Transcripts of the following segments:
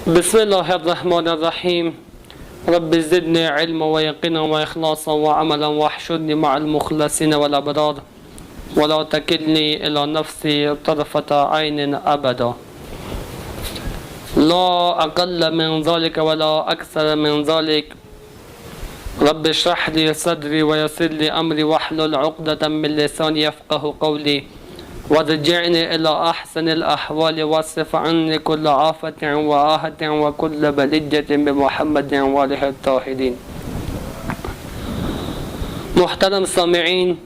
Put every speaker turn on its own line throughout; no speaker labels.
بسم الله الرحمن الرحيم. رب زدني علما ويقينا وإخلاصا وعملا واحشرني مع المخلصين والأبرار ولا تكلني إلى نفسي طرفة عين أبدا. لا أقل من ذلك ولا أكثر من ذلك. رب اشرح لي صدري ويسر لي أمري واحلل عقدة من لساني يفقه قولي وارجعني إلى أحسن الأحوال واصرف عني كل عافة وآهة وكل بلجة بمحمد وآله الطاهرين. محترم سامعين،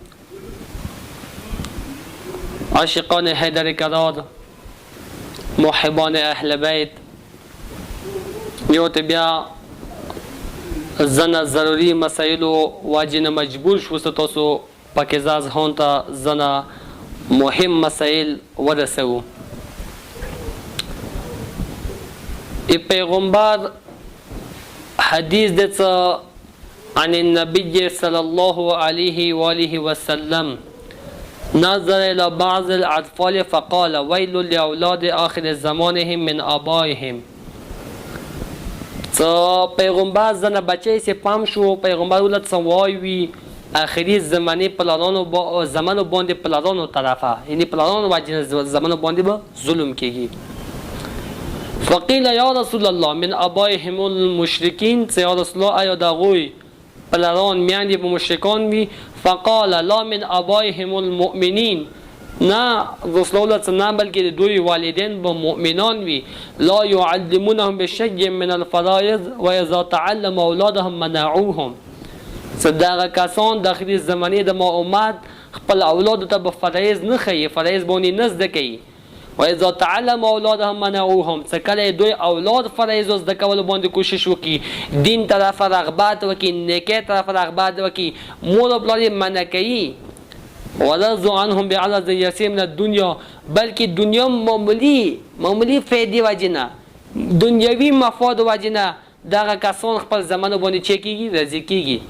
عاشقان حیدر کرار، محبان اهل بیت، یوت بیا زن ضروری مسائلو واجن مجبور شو ستاسو پاکیزاز هون تا زن مهم مسائل ورسو. ای پیغمبر حدیث دیتا عن النبي صلى الله عليه وآله وسلم نظر إلى بعض الأطفال فقال ويل لأولاد آخر زمانهم من آبائهم. پیغمبر زن بچه سی پام شو، پیغمبر ولد سوایوی آخری زمانی پلارانو زمانو باندې پلارانو طرفه، یعنی پلارانو واجن زمانو باندې با ظلم کیږي. فقیل یا رسول الله من آبائهم المشرکین، یا رسول الله آیا داغوی پلاران میاندی به مشرکان وی؟ فقال لا من آبائهم المؤمنین، نه رسول الله نه بلکه دوی والدین به مؤمنان وی. لا يعلمونهم بشيء من الفرائض و اذا تعلم اولادهم منعوهم. صدقه کسان داخلی زمانی د ما اومد خپل اولاد ته به فرایض نه خي، فرایض باندې نزد کوي. و اذا تعلم اولادهم منعوهم، څکله دوی اولاد فرایض زده کول باندې کوشش وکي، دین طرف رغبت وکي، نیکه طرف رغبت وکي، مور او پلار منع کوي. ورضوا عنهم بعرض يسير من الدنيا، بلکې دنیا معمولی فائدې وجنه، دنیوي مفاد وجنه دغه کسان خپل زمانو باندې چي کیږي، راضي کیږي.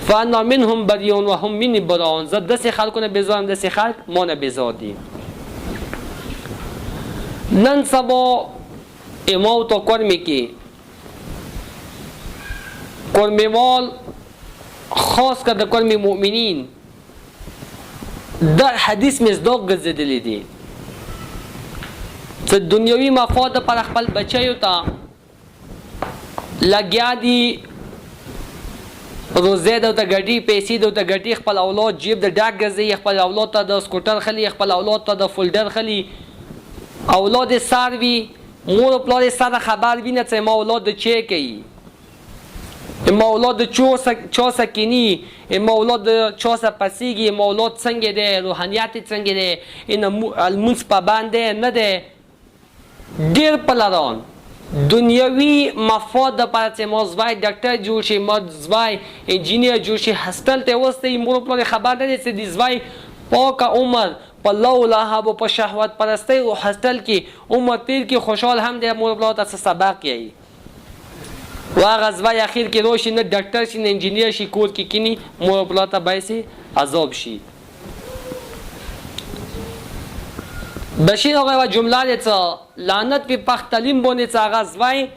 فانا منهم بريون وهم مني براءون. زه داسې خلکونه بیزارم، داسې خلک ما نه بیزار دي. نن سبا امام تو کرمی کی کرمیوال خاص کرده کرمی مؤمنین در حدیث مصداق گرځیدلی دي چې دنیوي مفاد پر خپل بچیو ته لګیا دي، روزه د ګډي پیسې د ګډي خپل اولاد جیب د ډاک ګرځي، خپل اولاد ته د سکوټر خلی، خپل اولاد ته د فولډر خلی، اولاد سروي، مور پلار سره خبر وینه چې ما اولاد چه کوي، ما اولاد چا سکینی، ما اولاد چا سپسیگی، ما اولاد څنګه ده، روحانیت څنګه ده، این المنس پابنده نه ده. ډیر پلاران دنیوي مفاد لپاره چې ما زوی ډاکټر جوړ شي، ما زوی انجینیر جوړ شي، هسپتال ته وسته، مور پلار خبر نه دي چې د زوی پاک عمر په لو لهب او په شهوت پرستی او هسپتال کې عمر تیر کې خوشحال هم دی، مور پلار ته سبق یی و هغه زوی اخیر کې روشي نه ډاکټر شي نه انجینیر شي، کور کې کینی، مور پلار ته بایسي عذاب شي. بشیر هغه جمله ده لعنت په پخ تعلیم باندې هغه زوی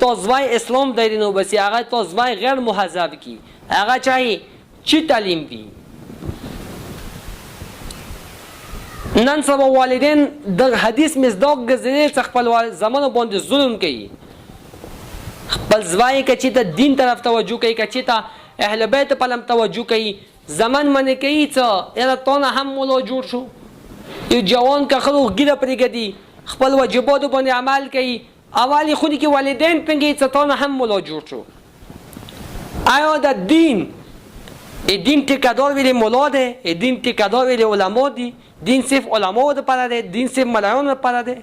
تو زوی اسلام دی نو بس هغه تو زوی غیر مهذب کی، هغه چاهي چی تعلیم وی. نن سبا والدین د حدیث مصداق ګرځیدل چې خپل زمانو باندې ظلم کوي، خپل زوی کچې ته دین طرف توجه کوي، کچې ته اهل بیت په لم توجه کوي، زمان منې کوي چې یاره تونه هم مولا جوړ شو. یو جوان که خلو ګیره پرېږدي، خپل واجباتو باندې عمل کوي، اوالی خودی که والدین پنگی چې تونه هم مولا جوړ شو. آیا د دین ټیکادار ویلی مولا ده، دین ټیکادار ویلی علما دي، دین صرف علماء لپاره ده، دین صرف ملایانو لپاره ده.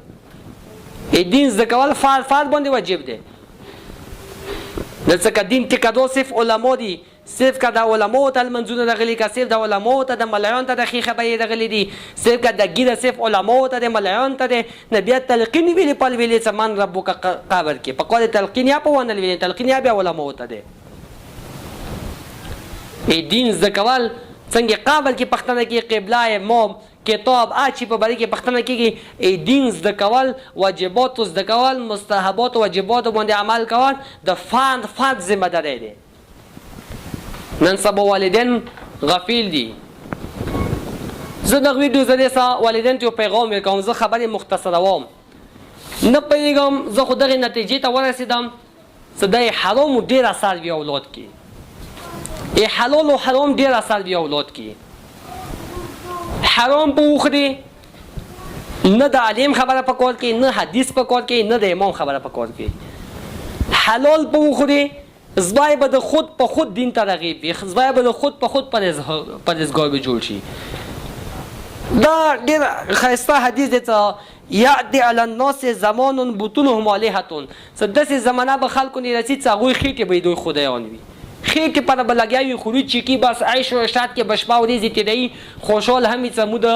دین زده کول فرد باندې واجب ده. ځکه دین ټیکادار صرف علما دي، صرف که د علماء ته المنځونه راغلي، که صرف د علماء ته د ملایانو ته د ښې خبرې راغلي دي، صرف که د ګیره صرف علماء ته د ملایانو ته دی، نه بیا تلقین ویلي پل ویلي چې من ربک قبر کې په قول تلقین یا په ونه ویلي تلقین یا بیا علماء ته دی. دین زده کول څنګه قبر کې پښتنه کې قبله ما کتاب چې په باره کې پوښتنه کېږي دین زده کول، واجباتو زده کول، مستحبات او واجباتو باندې عمل کول د فرد ذمه داری دی. نن سبا والدین غفیل دي. زه د ویډیو ذریعه سره والدین ته پیغام ورکوم. زه خبرې مختصره وم، نه پوهېږم زه خو دغې نتیجې ته ورسېدم چې د حرامو ډېر اثر وي اولاد کې، حلال و حرام ډېر اثر وي اولاد کې. حرام په وخوري، نه د عالم خبره په کار کې، نه حدیث په کار کې، نه د امام خبره په کار کې. حلال په وخوري، زبای به د خود په خود دین ته رغیب وي، زبای به د خود په خود پرهیزګار به جوړ شي. دا ډېر ښایسته حدیث دی چې یأتی علی الناس زمان بطونهم آلهة، څه داسې زمانه به خلکو نه رسي چې هغوی خېټې به یې دوی خدایان وي، خېټې پر به لګیا وي، خروج چیکي، بس عیش و عشرت کې به شپه ورځې تېروي، خوشحال هم وي چې موږ د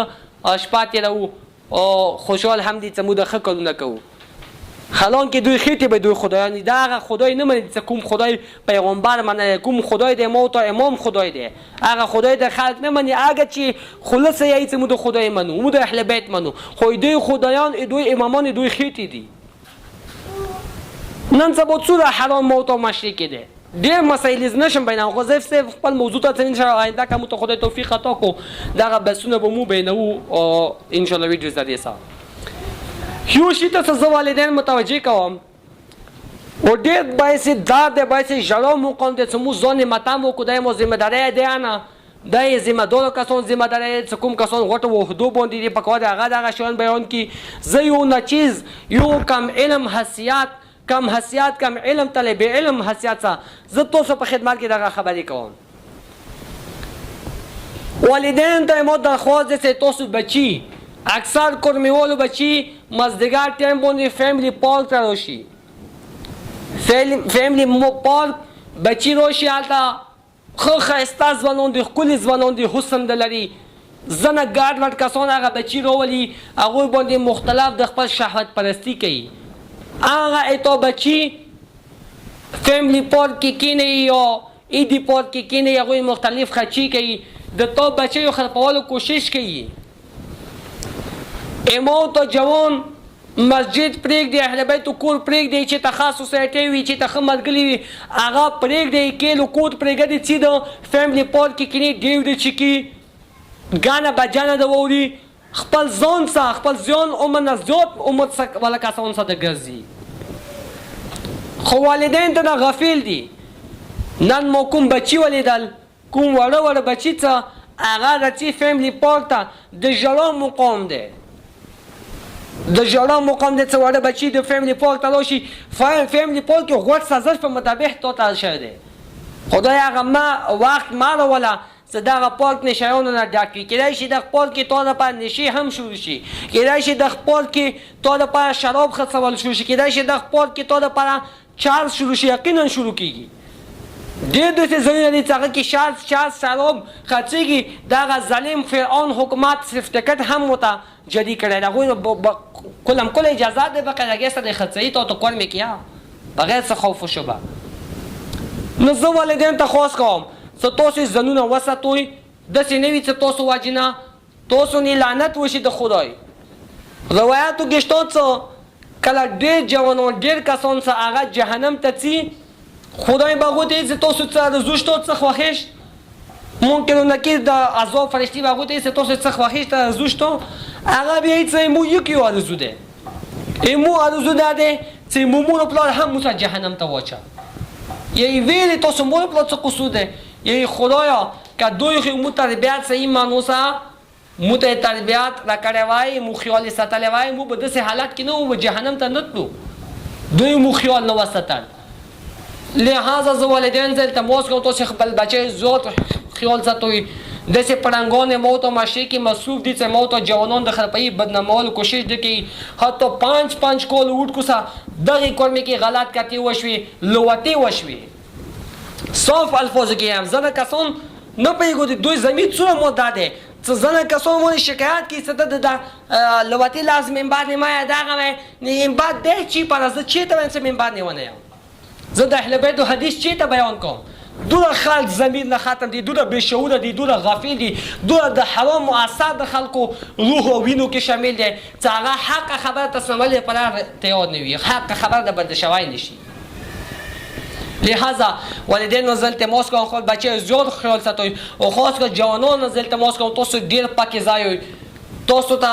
شپه تېروو او خوشحال هم دي چې موږ د ښه کارونه کوو. حالانکه دوی خېټې به دوی خدایان دي. دا هغه خدای نه مني چې کوم خدای پیغمبر مني، کوم خدای دی ما ته امام خدای دی، هغه خدای د خلق نه مني. هغه چې خلص یې چې موږ د خدای منو، موږ د اهل بیت منو، خو دوی خدایان، دوی امامان، دوی خېټې دي. نن سبا څومره حرام موت او مشرکې دی. ډېر مسایل نشم بیانوم، خو زه صرف خپل موضوع ته انشاءالله آینده که موږ ته خدای توفیق عطا کړو دغه بحثونه به مو بیانوو او انشاءالله ویډیو ذریعه سره. یو شي ته زه والدین متوجه کوم او ډېر باعث درد دی، باعث ژړا مقام دی چې موږ ځان ماتم وکړو. دا یې مو ذمه داری دی نه، دا یې ذمه دارو کسان ذمه داری دی چې کوم کسان غټو وحدو باندې دي پکار دی هغه دغه شیان بیان کړي. زه یو ناچیز، یو کم علم حیثیت، کم علم طالب علم حیثیت څخه زه تاسو په خدمت کې دغه خبرې کوم. والدین ته مو درخواست دی چې تاسو بچي، اکثر کورمیوالو بچي مازدیګر ټایم باندې فیملی پارک ته راشي. فیملی پارک بچي راشي، هلته ښه ښایسته ځوانان دي، ښکلي ځوانان دي، حسن د لري. ځنه ګډ وډ کسان هغه بچي راولي، هغوی باندې مختلف د خپل شهوت پرستي کوي. هغه ایتا بچي فیملی پارک کې کینی یا ایدی پارک کې کینی، هغوی مختلف خرچي کوي، د تا بچیو خرڅولو کوشش کوي. امام ته جوان مسجد پرېږدي، اهل بیتو کور پرېږدي، چې ته ښه سوسایټي وي، چې ته ښه ملګري وي، هغه پرېږدي، کیلو کوټ پرېږدي چې د فیملی پارک کې کینی، ډېو د چکي ګانه بجانه د ووري، خپل ځان څخه خپل ځان عمر نه زیات عمر والا کسان سره ګرځي. خو والدین ته نه غافل دي. نن ما کوم بچي ولیدل، کوم وړه بچي څه هغه راځي فیملی پارک ته، د ژړا مقام دی، د ژړا مقام دی چې وړه بچي د فیملی پارک ته راشي. فیملی پارک کې غوټ سازش په مطابق تا ته شوی دی. خدای هغه وخت ما راوله چې دغه پارک نشهیانو نه ډک وي. کیدای شي دغه پارک کې تا دپاره نشې هم شروع شي، کیدای شي دغه پارک کې تا دپاره شراب خرڅول شروع شي، کیدای شي دغه پارک کې تا دپاره چارج شروع شي، یقینا شروع کېږي. ډېر داسې ځایونه دي چې هغه کې چارج شراب خرڅېږي. دغه ظالم فرعون حکومت سرتیفکټ هم ورته جدي کړی دی. هغوی کلم کل اجازه دی بقاعدګۍ سره خرڅوي، تا تو کار مې کیا بغیر څه خوف و شبه. نو زه والدین ته خواست کوم چې تاسو ځانونه وساتئ، داسې نه وي چې تاسو وجنه تاسو نه لعنت وشي د خدای. روایاتو کې شته چې کله ډېر جوانان، ډېر کسان چې هغه جهنم ته ځي، خدای به هغوی ته وایي چې تاسو څه آرزو شته، څه خوښیشت. ممکن و نکیر د عذاب فرشتي به هغوی ته وایي چې تاسو څه خوښیشت، آرزو شته. هغه بیا وایي چې مو یو کې آرزو دی، مو آرزو دا دی چې مو پلار هم مو سره جهنم ته واچه. یعنی ویلی تاسو مو پلار څه قصور دی؟ یعنی خدایا که دوی خو مو تربیت صحیح مانوسه، مو ته تربیت را کړی وای، مو خیال ساتلی وای، مو به داسې حالت کې نه وو، جهنم ته نه تلو. دوی مو خیال نه وساتل. لہذا زه والدین ته التماس کوم تاسو خپل بچی زیات خیال ساتئ. داسې پړنګان موت او معاشرې کې مصروف دي چې موت او جوانان د خرپایي بدنامولو کوشش دي کوي. حتی 5 کال وټ کوسه دغه کار کې غلط کتی وشوي، لوتی وشوي. صاف الفاظ کې هم زنه کسان نه پیګو دوی زمین څو مدته ده چې زنه کسان مونږ شکایت کې ست د لوتی لازم من بعد ما دغه نه من بعد ده چی پر از چی ته من بعد نه ونه زه د اهل بیت حدیث چی ته بیان کوم.
دوره خلک ضمیر نه ختم دي، دوره بېشعوره دي، دوره غافل دي، دوره د حرامو اثار د خلکو روح او وینو کې شامل دی چې هغه حقه خبره تسلیمولو لپاره تیار نه وي، حقه خبره د بدل شوی نه شي. لہذا والدین نزل تماس کوم خپل بچی زیات خیال ساتئ او خاص کر جوانان نزل تماس کوم تاسو ډیر پاکي ځای تاسو ته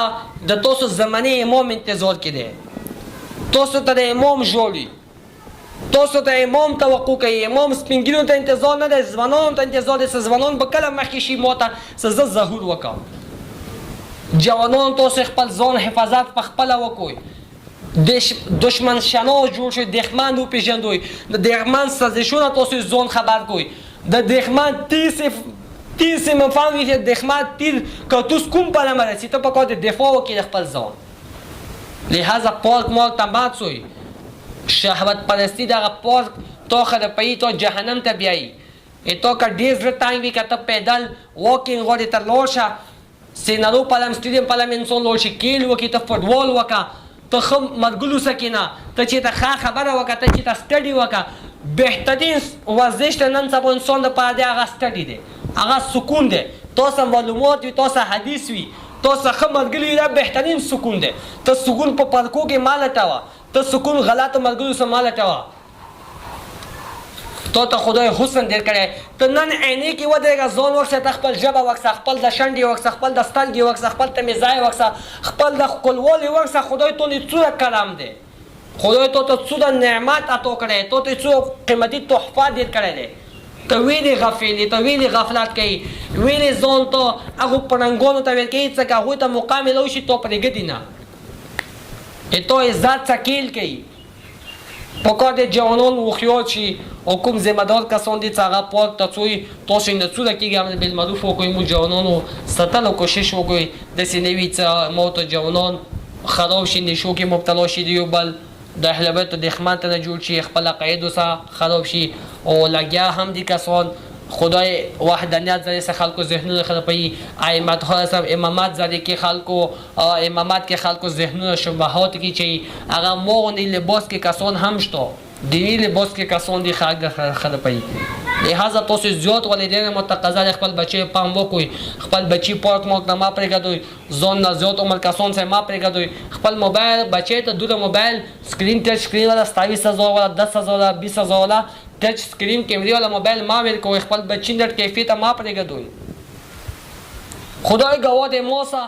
د تاسو زمانه امام انتظار کړي، تاسو ته د امام جوړي، تاسو ته امام توقع کوي، امام سپینګیرو ته انتظار نه دی، ځوانانو ته انتظار دی چې ځوانان به کله مخکې شي ما ته چې زه ظهور وکړم. جوانان تاسو خپل ځان حفاظت په خپله وکړئ. دشمن شناس جوړ شي، دښمن وپېژندئ، د دښمن سازشونه تاسو ځان خبر کړئ، د دښمن تیر سے مفهوم وي چې دښمن تیر که توس کوم په لمه رسي ته پکار د دفاع وکړي د خپل ځان. لہذا پاک مال ته مات سوی، شهوت پرستی دغه پاک تا خرپوي، تا جهنم ته بیایي. تا که ډېر زړه تنګ وي که ته پیدل واکینګ غواړې ته لاړ شه، سینارو پلم سټیډیم پلم انسان لاړ شي، کیل وکړي، ته فوټبال وکړه، ته ښه ملګرو سره کښېنه، ته چې ته ښه خبره وکړه، ته چې ته سټډي وکړه. بهترین ورزش د نن سبا انسان دپاره دی هغه سټډي دی، هغه سکون دی. تا سره معلومات وي، تا سره حدیث وي، تا سره ښه ملګري وي، دا بهترین سکون دی. ته سکون په پارکو کې مه لټوه، ته سکون غلطو ملګرو سره مه لټوه. تا ته خدای حسن ډېر کړی، ته نن عینې کې ودرېږه، ځان وکسه، ته خپل ژبه وکسه، خپل د شنډې وکسه، خپل د سترګې وکسه، خپل تمیزای وکسه، خپل د ښکلوالي وکسه. خدای تو نه څومره کرم دی، خدای تو ته څومره نعمت عطا کړی، تو ته څومره قیمتي تحفه ډېر کړی دی. ته ویلې غفلې، ته ویلې غفلت کوي، ویلې ځان ته هغو پړنګانو ته ویل کوي څه که هغوی ته مقام میلاو شي تو پرېږدي نه، تو عزت څکیل کوي. پکار دی جوانان هوښیار شي او کوم ذمه دار کسان دي چې هغه پاک تڅوي تاسو یې نه څوره کېږي امر بالمعروف وکړئ، موږ جوانانو ساتلو کوشش وکړئ، داسې نه وي چې ما ته جوانان خراب شي، نشو کې مبتلا شي، د یو بل د اهل بیت دښمن ته نه جوړ شي، خپل عقایدو سره خراب شي. او لګیا هم دي کسان خدای وحدانیت ذریعه سے خلکو ذهنونه خرابوي، ائمت ها سره امامت ذریعه کې خلکو امامت کې خلکو ذهنونه شبهات کې چې هغه مغنی لباس کې کسان هم شته، دینی لباس کې کسان دي خلک خرابوي. لہذا تاسو زیات والدین متقاضا خپل بچی پام وکړئ، خپل بچی پاک ماک نه ما پرېږدئ، ځان نه زیات عمر کسان سره ما پرېږدئ. خپل موبایل بچی ته دوره موبایل سکرین ټچ سکرین والا 27,000 والا 10,000 والا 20,000 والا ټچ سکرین کیمرې والا موبایل ما ورکوئ، خپل بچی نټ کیفیت ما پرېږدئ. خدای ګواه دی ما سره